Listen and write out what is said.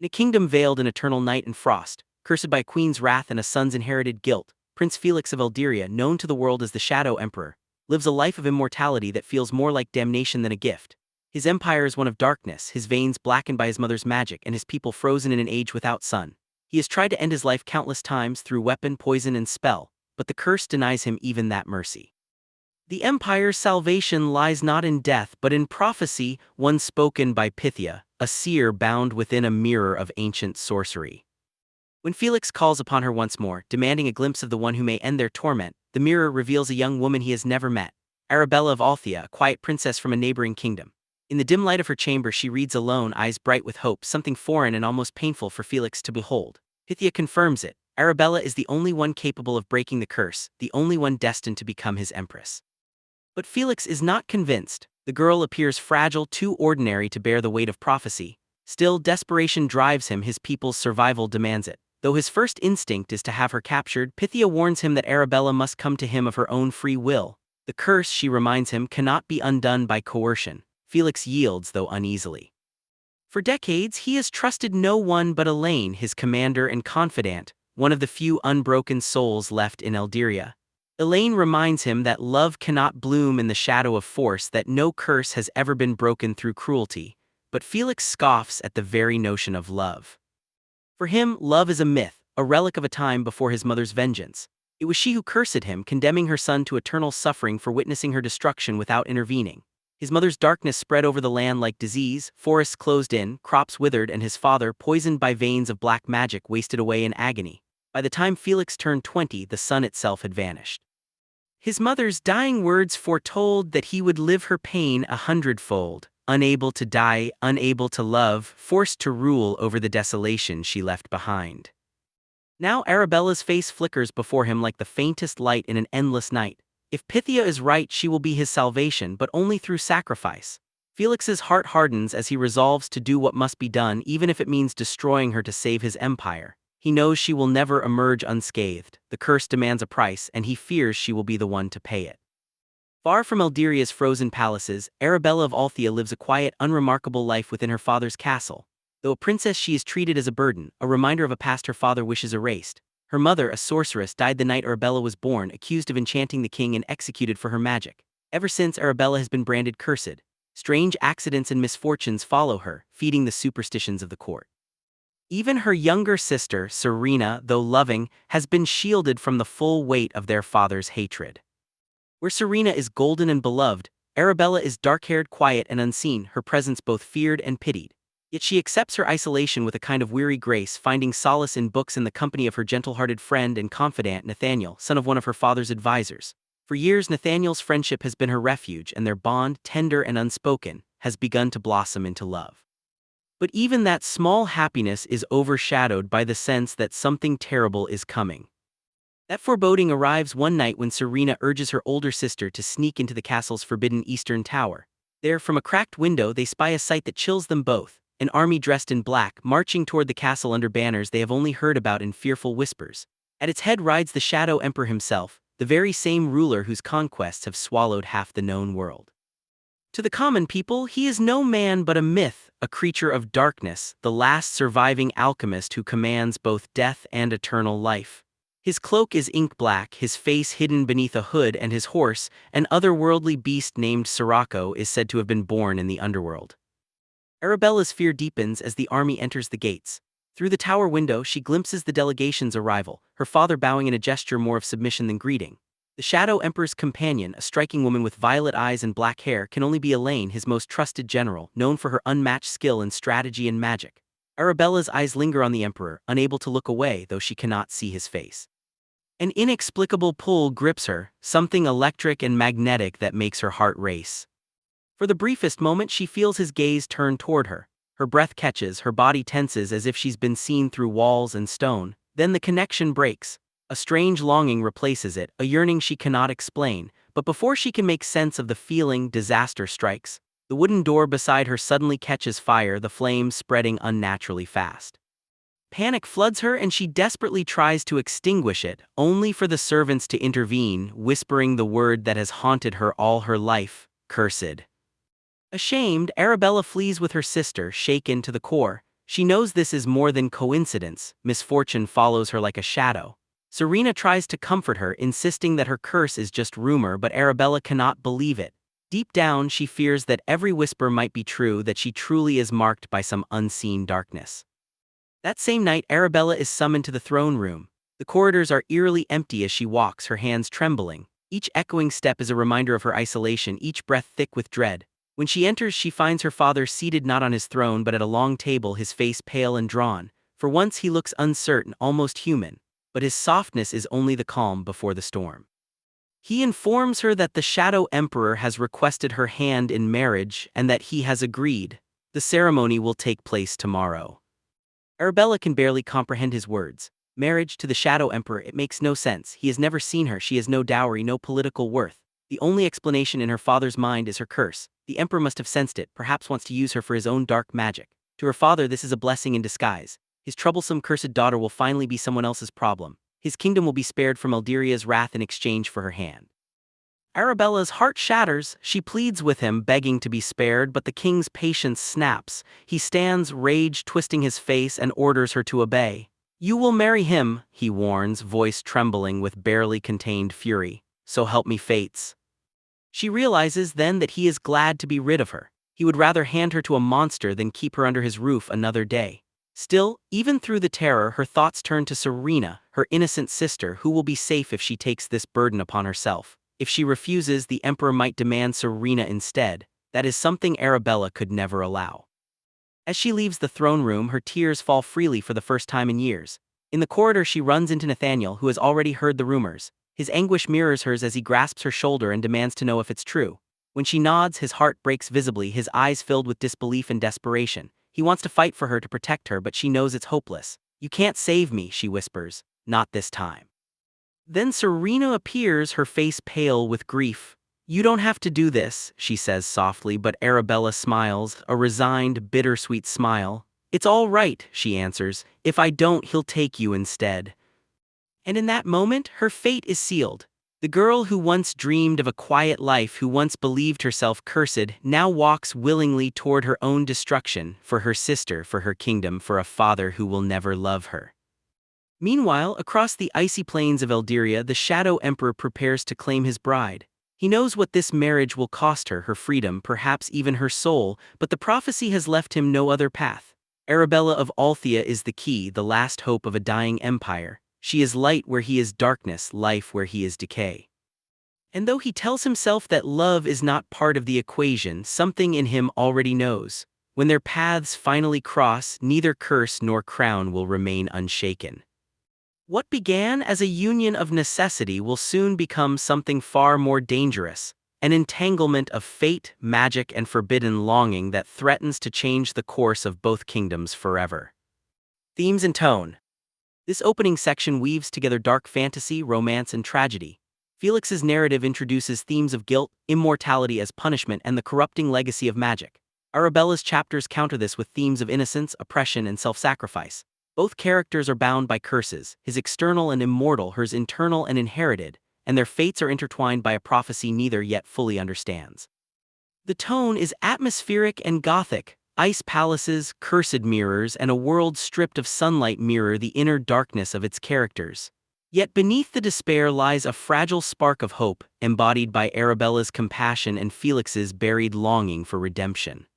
In a kingdom veiled in eternal night and frost, cursed by a queen's wrath and a son's inherited guilt, Prince Felix of Eldiria, known to the world as the Shadow Emperor, lives a life of immortality that feels more like damnation than a gift. His empire is one of darkness, his veins blackened by his mother's magic and his people frozen in an age without sun. He has tried to end his life countless times through weapon, poison, and spell, but the curse denies him even that mercy. The empire's salvation lies not in death but in prophecy, one spoken by Pythia, a seer bound within a mirror of ancient sorcery. When Felix calls upon her once more, demanding a glimpse of the one who may end their torment, the mirror reveals a young woman he has never met, Arabella of Althea, a quiet princess from a neighboring kingdom. In the dim light of her chamber she reads alone, eyes bright with hope, something foreign and almost painful for Felix to behold. Pythia confirms it. Arabella is the only one capable of breaking the curse, the only one destined to become his empress. But Felix is not convinced. The girl appears fragile, too ordinary to bear the weight of prophecy. Still, desperation drives him, his people's survival demands it. Though his first instinct is to have her captured, Pythia warns him that Arabella must come to him of her own free will. The curse, she reminds him, cannot be undone by coercion. Felix yields, though uneasily. For decades, he has trusted no one but Elaine, his commander and confidant, one of the few unbroken souls left in Eldiria. Elaine reminds him that love cannot bloom in the shadow of force, that no curse has ever been broken through cruelty, but Felix scoffs at the very notion of love. For him, love is a myth, a relic of a time before his mother's vengeance. It was she who cursed him, condemning her son to eternal suffering for witnessing her destruction without intervening. His mother's darkness spread over the land like disease, forests closed in, crops withered, and his father, poisoned by veins of black magic, wasted away in agony. By the time Felix turned 20, the sun itself had vanished. His mother's dying words foretold that he would live her pain 100-fold, unable to die, unable to love, forced to rule over the desolation she left behind. Now Arabella's face flickers before him like the faintest light in an endless night. If Pythia is right, she will be his salvation, but only through sacrifice. Felix's heart hardens as he resolves to do what must be done, even if it means destroying her to save his empire. He knows she will never emerge unscathed. The curse demands a price, and he fears she will be the one to pay it. Far from Eldiria's frozen palaces, Arabella of Althea lives a quiet, unremarkable life within her father's castle. Though a princess, she is treated as a burden, a reminder of a past her father wishes erased. Her mother, a sorceress, died the night Arabella was born, accused of enchanting the king and executed for her magic. Ever since, Arabella has been branded cursed. Strange accidents and misfortunes follow her, feeding the superstitions of the court. Even her younger sister, Serena, though loving, has been shielded from the full weight of their father's hatred. Where Serena is golden and beloved, Arabella is dark-haired, quiet, and unseen, her presence both feared and pitied. Yet she accepts her isolation with a kind of weary grace, finding solace in books and the company of her gentle-hearted friend and confidant Nathaniel, son of one of her father's advisors. For years, Nathaniel's friendship has been her refuge, and their bond, tender and unspoken, has begun to blossom into love. But even that small happiness is overshadowed by the sense that something terrible is coming. That foreboding arrives one night when Serena urges her older sister to sneak into the castle's forbidden eastern tower. There, from a cracked window, they spy a sight that chills them both: an army dressed in black, marching toward the castle under banners they have only heard about in fearful whispers. At its head rides the Shadow Emperor himself, the very same ruler whose conquests have swallowed half the known world. To the common people, he is no man but a myth, a creature of darkness, the last surviving alchemist who commands both death and eternal life. His cloak is ink black, his face hidden beneath a hood, and his horse, an otherworldly beast named Sirocco, is said to have been born in the underworld. Arabella's fear deepens as the army enters the gates. Through the tower window, she glimpses the delegation's arrival, her father bowing in a gesture more of submission than greeting. The Shadow Emperor's companion, a striking woman with violet eyes and black hair, can only be Elaine, his most trusted general, known for her unmatched skill in strategy and magic. Arabella's eyes linger on the Emperor, unable to look away, though she cannot see his face. An inexplicable pull grips her, something electric and magnetic that makes her heart race. For the briefest moment, she feels his gaze turn toward her. Her breath catches, her body tenses as if she's been seen through walls and stone. Then the connection breaks. A strange longing replaces it, a yearning she cannot explain, but before she can make sense of the feeling, disaster strikes. The wooden door beside her suddenly catches fire, the flames spreading unnaturally fast. Panic floods her and she desperately tries to extinguish it, only for the servants to intervene, whispering the word that has haunted her all her life: cursed. Ashamed, Arabella flees with her sister, shaken to the core. She knows this is more than coincidence, misfortune follows her like a shadow. Serena tries to comfort her, insisting that her curse is just rumor, but Arabella cannot believe it. Deep down, she fears that every whisper might be true, that she truly is marked by some unseen darkness. That same night, Arabella is summoned to the throne room. The corridors are eerily empty as she walks, her hands trembling. Each echoing step is a reminder of her isolation, each breath thick with dread. When she enters, she finds her father seated not on his throne but at a long table, his face pale and drawn. For once he looks uncertain, almost human, but his softness is only the calm before the storm. He informs her that the Shadow Emperor has requested her hand in marriage and that he has agreed. The ceremony will take place tomorrow. Arabella can barely comprehend his words. Marriage to the Shadow Emperor, it makes no sense. He has never seen her, she has no dowry, no political worth. The only explanation in her father's mind is her curse. The Emperor must have sensed it, perhaps wants to use her for his own dark magic. To her father, this is a blessing in disguise. His troublesome, cursed daughter will finally be someone else's problem. His kingdom will be spared from Eldiria's wrath in exchange for her hand. Arabella's heart shatters. She pleads with him, begging to be spared, but the king's patience snaps. He stands, rage twisting his face, and orders her to obey. "You will marry him," he warns, voice trembling with barely contained fury. "So help me fates." She realizes then that he is glad to be rid of her. He would rather hand her to a monster than keep her under his roof another day. Still, even through the terror, her thoughts turn to Serena, her innocent sister, who will be safe if she takes this burden upon herself. If she refuses, the Emperor might demand Serena instead. That is something Arabella could never allow. As she leaves the throne room, her tears fall freely for the first time in years. In the corridor, she runs into Nathaniel, who has already heard the rumors. His anguish mirrors hers as he grasps her shoulder and demands to know if it's true. When she nods, his heart breaks visibly, his eyes filled with disbelief and desperation. He wants to fight for her, to protect her, but she knows it's hopeless. "You can't save me," she whispers. "Not this time." Then Serena appears, her face pale with grief. "You don't have to do this," she says softly, but Arabella smiles, a resigned, bittersweet smile. "It's all right," she answers. "If I don't, he'll take you instead." And in that moment, her fate is sealed. The girl who once dreamed of a quiet life, who once believed herself cursed, now walks willingly toward her own destruction, for her sister, for her kingdom, for a father who will never love her. Meanwhile, across the icy plains of Eldiria, the Shadow Emperor prepares to claim his bride. He knows what this marriage will cost her, her freedom, perhaps even her soul, but the prophecy has left him no other path. Arabella of Althea is the key, the last hope of a dying empire. She is light where he is darkness, life where he is decay. And though he tells himself that love is not part of the equation, something in him already knows. When their paths finally cross, neither curse nor crown will remain unshaken. What began as a union of necessity will soon become something far more dangerous, an entanglement of fate, magic, and forbidden longing that threatens to change the course of both kingdoms forever. Themes and tone. This opening section weaves together dark fantasy, romance, and tragedy. Felix's narrative introduces themes of guilt, immortality as punishment, and the corrupting legacy of magic. Arabella's chapters counter this with themes of innocence, oppression, and self-sacrifice. Both characters are bound by curses, his external and immortal, hers internal and inherited, and their fates are intertwined by a prophecy neither yet fully understands. The tone is atmospheric and gothic. Ice palaces, cursed mirrors, and a world stripped of sunlight mirror the inner darkness of its characters. Yet beneath the despair lies a fragile spark of hope, embodied by Arabella's compassion and Felix's buried longing for redemption.